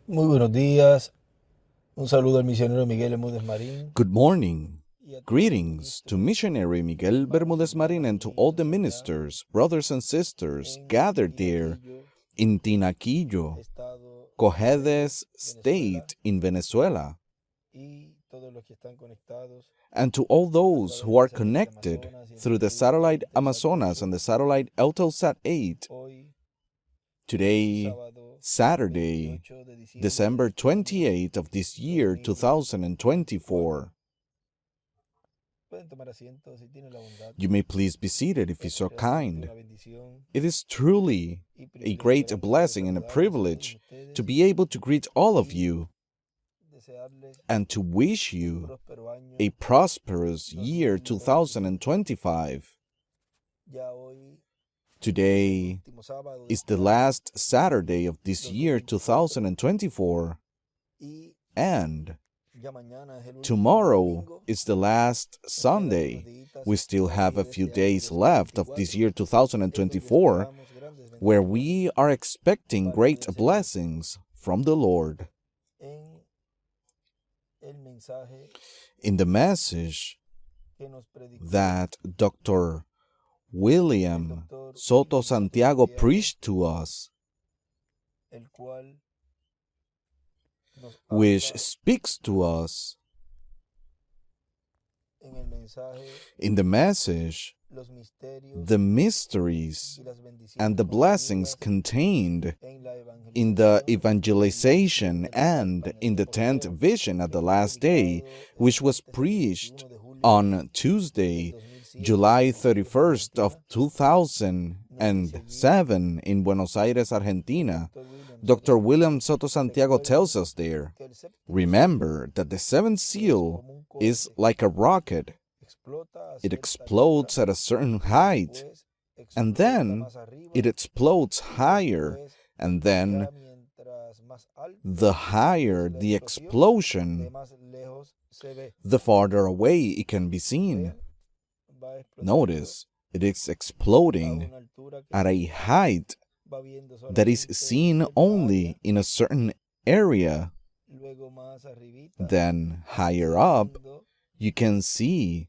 Muy buenos días. Un saludo al misionero Miguel Bermúdez Marín. Good morning. Greetings to missionary Miguel Bermúdez Marín and to all the ministers, brothers and sisters gathered there in Tinaquillo, Cojedes State in Venezuela, and to all those who are connected through the satellite Amazonas and the satellite Eutelsat 8. Today, Saturday, December 28th of this year, 2024. You may please be seated if you're so kind. It is truly a great blessing and a privilege to be able to greet all of you and to wish you a prosperous year 2025. Today is the last Saturday of this year 2024, and tomorrow is the last Sunday. We still have a few days left of this year 2024, where we are expecting great blessings from the Lord. In the message that Dr. William Soto Santiago preached to us, which speaks to us in the message, the mysteries and the blessings contained in the evangelization and in the 10th vision at the last day, which was preached on Tuesday, July 31st of 2007 in Buenos Aires, Argentina. Dr. William Soto Santiago tells us there, remember that the seventh seal is like a rocket. It explodes at a certain height, and then it explodes higher, and then the higher the explosion, the farther away it can be seen. Notice, it is exploding at a height that is seen only in a certain area. Then, higher up, you can see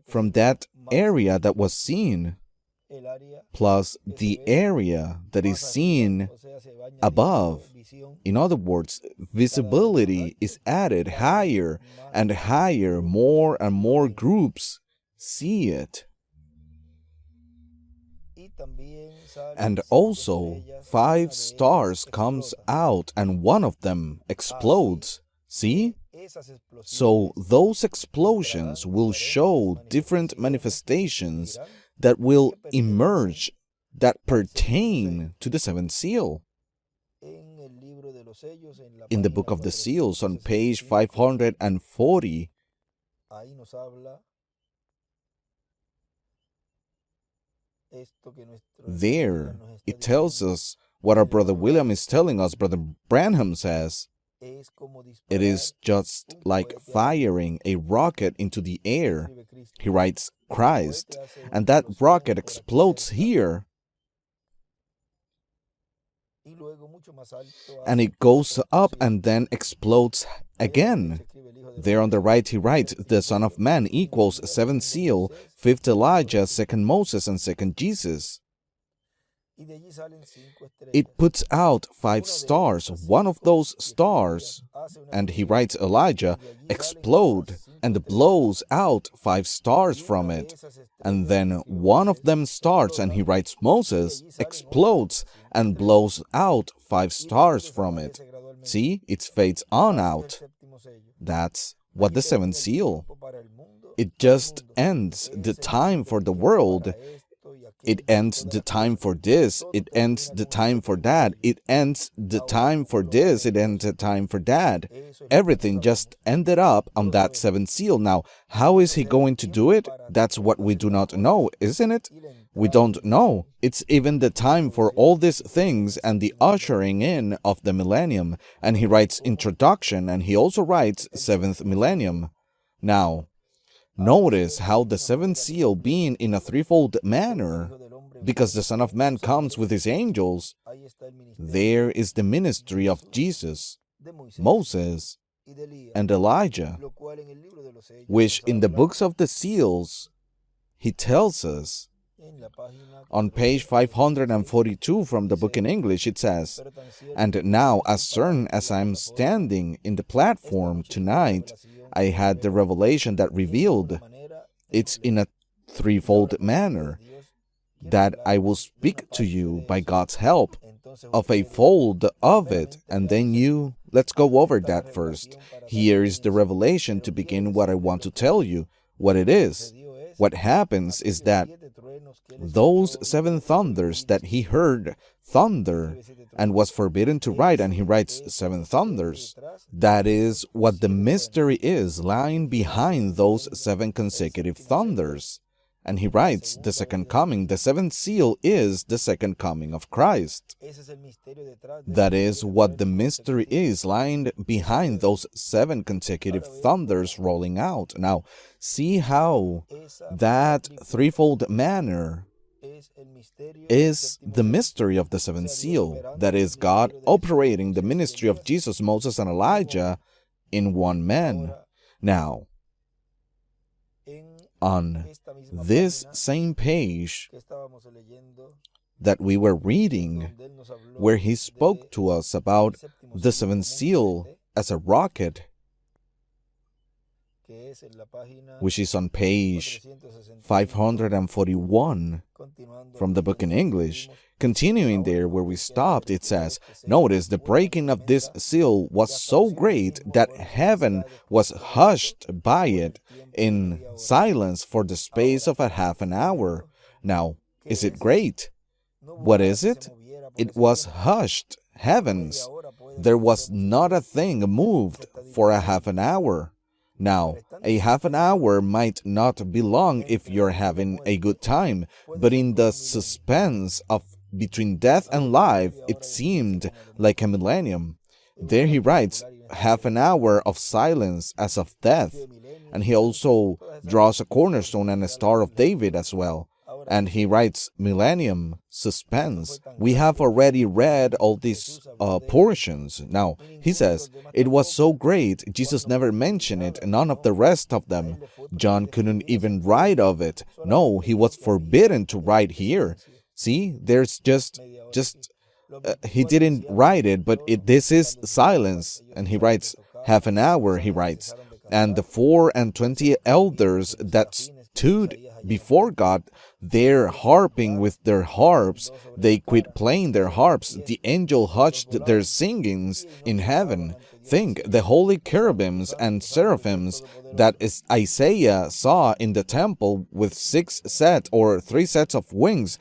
from that area that was seen, plus the area that is seen above. In other words, visibility is added higher and higher, more and more groups see it. And also, 5 stars comes out and one of them explodes. See? So those explosions will show different manifestations that will emerge that pertain to the seventh seal. In the book of the seals on page 540, there it tells us what our brother William is telling us. Brother Branham says, it is just like firing a rocket into the air. He writes, Christ, and that rocket explodes here, and it goes up and then explodes again. There on the right he writes, the Son of Man equals seventh seal, fifth Elijah, second Moses, and second Jesus. It puts out 5 stars. One of those stars, and he writes Elijah, explode and blows out 5 stars from it. And then one of them starts, and he writes Moses, explodes and blows out 5 stars from it. See, it fades on out. That's what the seventh seal. It just ends the time for the world. It ends the time for this, it ends the time for that, it ends the time for this, it ends the time for that. Everything just ended up on that seventh seal. Now, how is he going to do it? That's what we do not know, isn't it? We don't know. It's even the time for all these things and the ushering in of the millennium. And he writes introduction, and he also writes seventh millennium. Now, notice how the seventh seal, being in a threefold manner, because the Son of Man comes with his angels, there is the ministry of Jesus, Moses, and Elijah, which in the books of the seals, he tells us. On page 542 from the book in English, it says, "And now, as certain as I'm standing in the platform tonight, I had the revelation that revealed it's in a threefold manner that I will speak to you by God's help of a fold of it." And then let's go over that first. Here is the revelation to begin what I want to tell you, what it is. What happens is that those 7 thunders that he heard thunder and was forbidden to write, and he writes 7 thunders, that is what the mystery is lying behind those 7 consecutive thunders. And he writes the second coming. The 7th seal is the second coming of Christ. That is what the mystery is lying behind those 7 consecutive thunders rolling out. Now, see how that threefold manner is the mystery of the 7th seal. That is God operating the ministry of Jesus, Moses, and Elijah in one man. Now, on this same page that we were reading, where he spoke to us about the 7th seal as a rocket, which is on page 541 from the book in English. Continuing there where we stopped, it says, notice the breaking of this seal was so great that heaven was hushed by it in silence for the space of a half an hour. Now, is it great? What is it? It was hushed, heavens. There was not a thing moved for a half an hour. Now, a half an hour might not be long if you're having a good time, but in the suspense of between death and life, it seemed like a millennium. There he writes, half an hour of silence as of death. And he also draws a cornerstone and a Star of David as well. And he writes millennium, suspense. We have already read all these portions. Now, he says, it was so great, Jesus never mentioned it, none of the rest of them. John couldn't even write of it. No, he was forbidden to write here. See, there's just he didn't write it, but this is silence. And he writes, half an hour, he writes. And the 24 elders that stood before God, they're harping with their harps. They quit playing their harps. The angel hushed their singings in heaven. Think, the holy cherubims and seraphims that Isaiah saw in the temple with 3 sets of wings,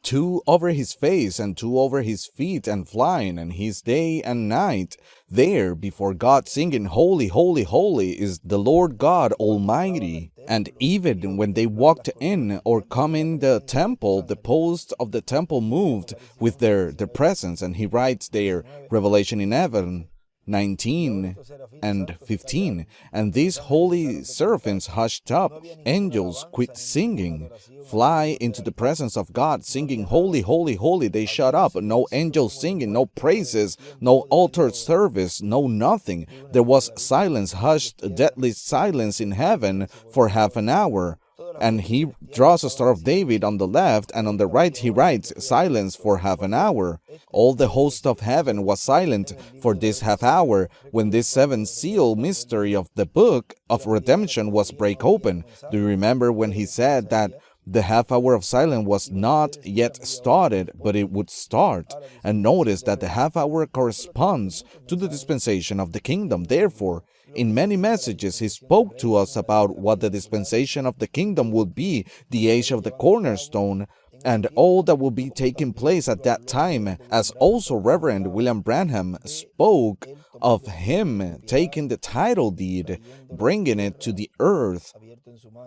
2 over his face and 2 over his feet and flying, and he's day and night there before God singing, holy, holy, holy is the Lord God Almighty. And even when they walked in or come in the temple, the posts of the temple moved with their presence. And he writes there, Revelation 11, 19 and 15. And these holy seraphims hushed up, angels quit singing, fly into the presence of God, singing, holy, holy, holy. They shut up. No angels singing, no praises, no altar service, no nothing. There was silence, hushed, deadly silence in heaven for half an hour. And he draws a Star of David on the left, and on the right he writes, silence for half an hour. All the host of heaven was silent for this half hour when this 7th seal mystery of the book of redemption was break open. Do you remember when he said that the half hour of silence was not yet started, but it would start? And notice that the half hour corresponds to the dispensation of the kingdom. Therefore, in many messages, he spoke to us about what the dispensation of the kingdom would be, the age of the cornerstone, and all that will be taking place at that time, as also Reverend William Branham spoke of him taking the title deed, bringing it to the earth,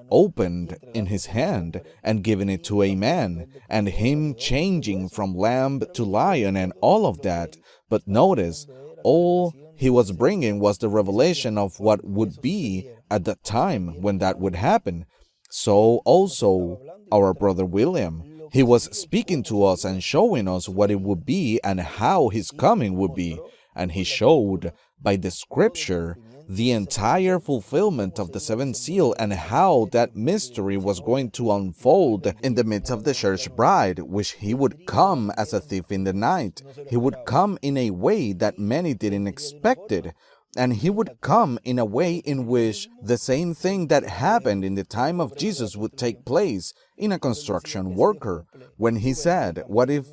opened in his hand, and giving it to a man, and him changing from lamb to lion, and all of that. But notice, all he was bringing was the revelation of what would be at the time when that would happen. So also our brother William, He was speaking to us and showing us what it would be and how his coming would be. And he showed by the scripture the entire fulfillment of the seventh seal and how that mystery was going to unfold in the midst of the church bride, which he would come as a thief in the night. He would come in a way that many didn't expect it. And he would come in a way in which the same thing that happened in the time of Jesus would take place in a construction worker. When he said, what if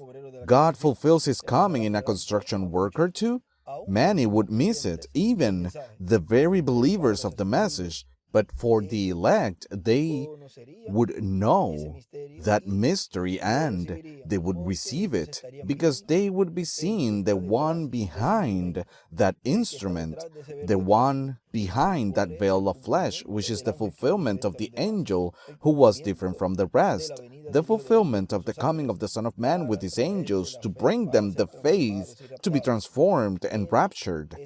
God fulfills his coming in a construction worker too? Many would miss it, even the very believers of the message. But for the elect, they would know that mystery and they would receive it because they would be seeing the one behind that instrument, the one behind that veil of flesh, which is the fulfillment of the angel who was different from the rest, the fulfillment of the coming of the Son of Man with his angels to bring them the faith to be transformed and raptured.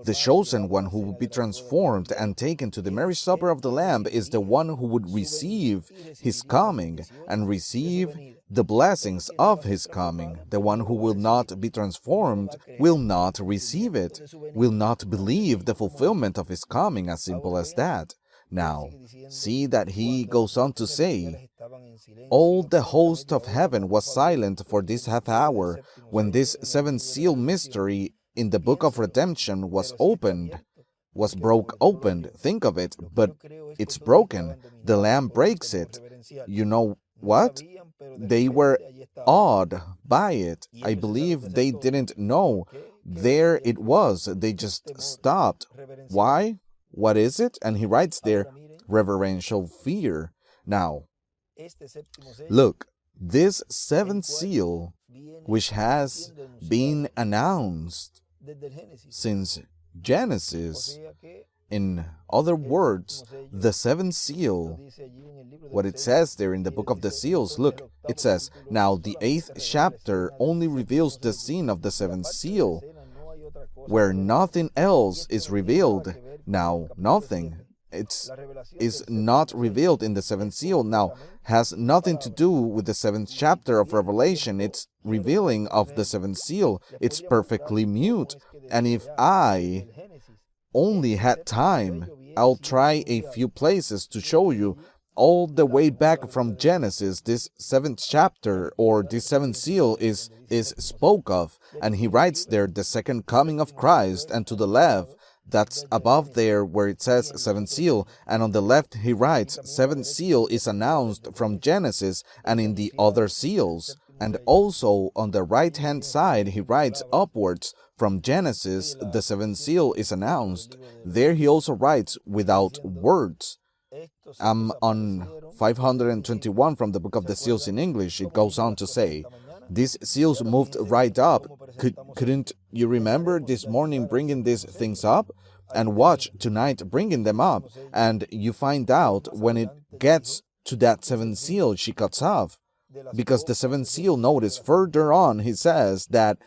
The chosen one who would be transformed and taken to the marriage supper of the Lamb is the one who would receive his coming and receive the blessings of his coming. The one who will not be transformed will not receive it, will not believe the fulfillment of his coming, as simple as that. Now, see that he goes on to say, all the host of heaven was silent for this half hour when this seventh seal mystery in the book of redemption was broke open. Think of it, but it's broken. The Lamb breaks it. You know what? They were awed by it. I believe they didn't know. There it was. They just stopped. Why? What is it? And he writes there, reverential fear. Now, look, this seventh seal, which has been announced since Genesis, in other words, the seventh seal, what it says there in the book of the seals, look, it says, now the 8th chapter only reveals the scene of the seventh seal, where nothing else is revealed. Now, nothing is not revealed in the seventh seal. Now, has nothing to do with the 7th chapter of Revelation. It's revealing of the seventh seal. It's perfectly mute. And if I only had time, I'll try a few places to show you all the way back from Genesis. This 7th chapter or this 7th seal is spoke of, and he writes there the second coming of Christ, and to the left, that's above there where it says 7th seal, and on the left he writes 7th seal is announced from Genesis and in the other seals. And also on the right hand side he writes upwards from Genesis the 7th seal is announced. There he also writes without words. I'm on 521 from the book of the seals in English. It goes on to say, these seals moved right up. Couldn't you remember this morning bringing these things up? And watch tonight bringing them up. And you find out when it gets to that 7th seal, she cuts off. Because the 7th seal, notice further on, he says that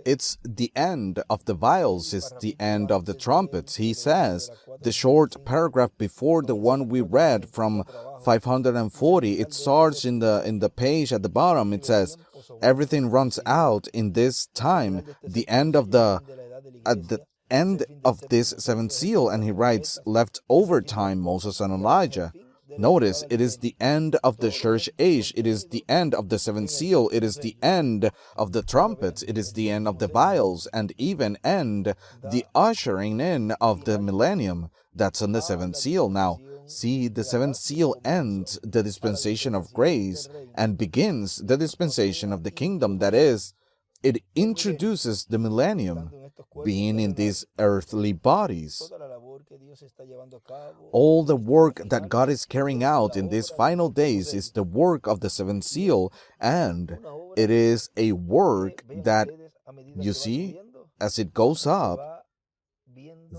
it's the end of the vials, it's the end of the trumpets. He says, the short paragraph before the one we read from 540, it starts in the page at the bottom. It says, everything runs out in this time, at the end of this 7th seal, and he writes, left over time, Moses and Elijah. Notice, it is the end of the church age. It is the end of the 7th seal. It is the end of the trumpets. It is the end of the vials, and even end the ushering in of the millennium. That's on the 7th seal. Now, see, the 7th seal ends the dispensation of grace and begins the dispensation of the kingdom. That is, it introduces the millennium, being in these earthly bodies. All the work that God is carrying out in these final days is the work of the 7th seal, and it is a work that, you see, as it goes up,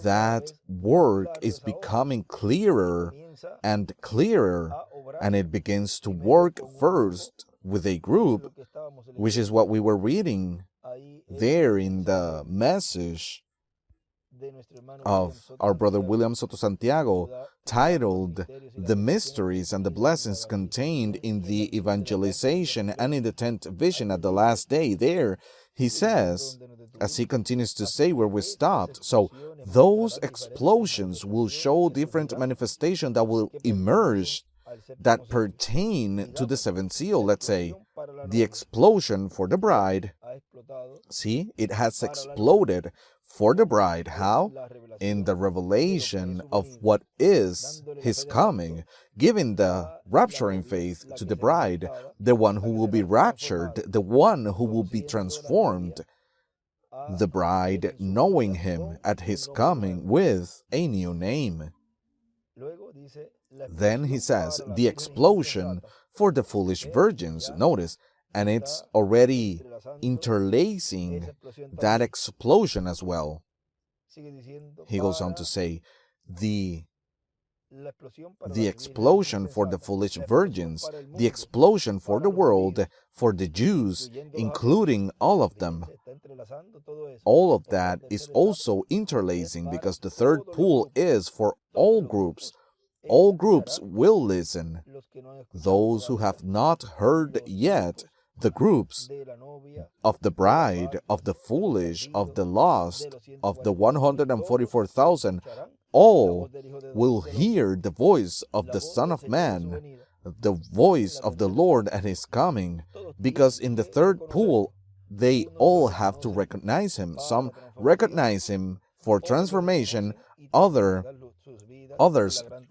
that work is becoming clearer and clearer, and it begins to work first with a group, which is what we were reading there in the message of our brother William Soto Santiago, titled The Mysteries and the Blessings Contained in the Evangelization and in the Tenth Vision at the Last Day. There, he says, as he continues to say where we stopped, so those explosions will show different manifestations that will emerge that pertain to the seventh seal. Let's say the explosion for the bride. See, it has exploded for the bride. How? In the revelation of what is his coming, giving the rapturing faith to the bride, the one who will be raptured, the one who will be transformed, the bride knowing him at his coming with a new name. Then he says, the explosion for the foolish virgins. Notice, and it's already interlacing that explosion as well. He goes on to say, the explosion for the foolish virgins, the explosion for the world, for the Jews, including all of them. All of that is also interlacing because the third pool is for all groups. All groups will listen. Those who have not heard yet, the groups of the bride, of the foolish, of the lost, of the 144,000, all will hear the voice of the Son of Man, the voice of the Lord at his coming, because in the third pool, they all have to recognize him. Some recognize him for transformation, others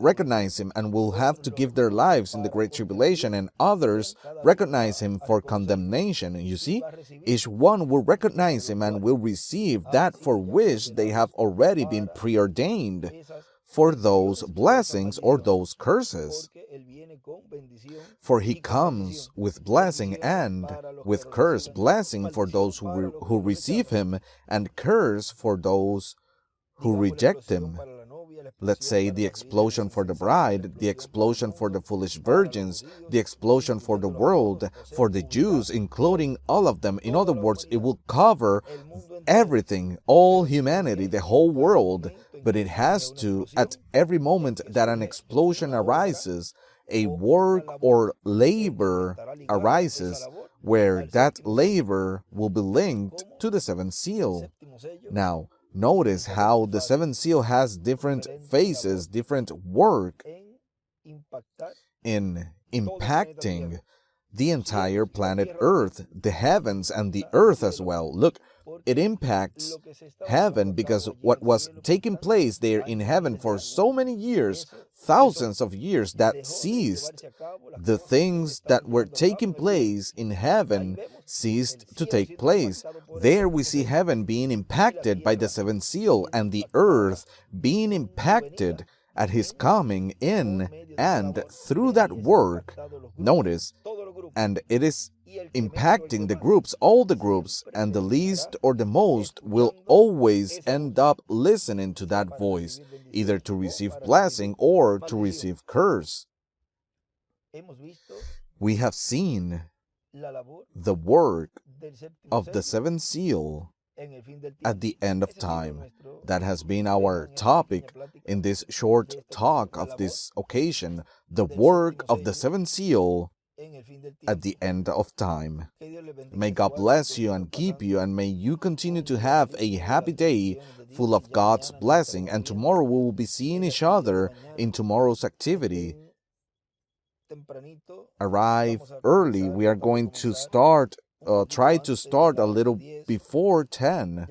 recognize him and will have to give their lives in the Great Tribulation, and others recognize him for condemnation. You see, each one will recognize him and will receive that for which they have already been preordained, for those blessings or those curses. For he comes with blessing and with curse, blessing for those who receive him, and curse for those who reject him. Let's say the explosion for the bride, the explosion for the foolish virgins, the explosion for the world, for the Jews, including all of them. In other words, it will cover everything, all humanity, the whole world. But it has to, at every moment that an explosion arises, a work or labor arises, where that labor will be linked to the seventh seal. Now, notice how the seventh seal has different phases, different work in impacting the entire planet Earth, the heavens and the earth as well. Look, it impacts heaven because what was taking place there in heaven for so many years, thousands of years, that ceased. The things that were taking place in heaven ceased to take place. There we see heaven being impacted by the seventh seal and the earth being impacted at his coming in and through that work. Notice, and it is impacting the groups, all the groups, and the least or the most will always end up listening to that voice, either to receive blessing or to receive curse. We have seen the work of the seventh seal at the end of time. That has been our topic in this short talk of this occasion, the work of the seventh seal at the end of time. May God bless you and keep you, and may you continue to have a happy day full of God's blessing. And tomorrow we will be seeing each other in tomorrow's activity. Arrive early. We are going to try to start a little before 10,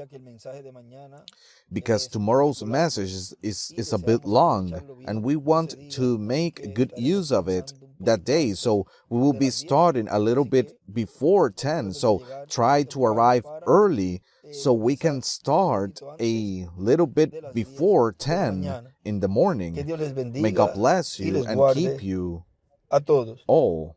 because tomorrow's message is a bit long, and we want to make good use of it that day. So we will be starting a little bit before 10. So try to arrive early so we can start a little bit before 10 in the morning. May God bless you and keep you all.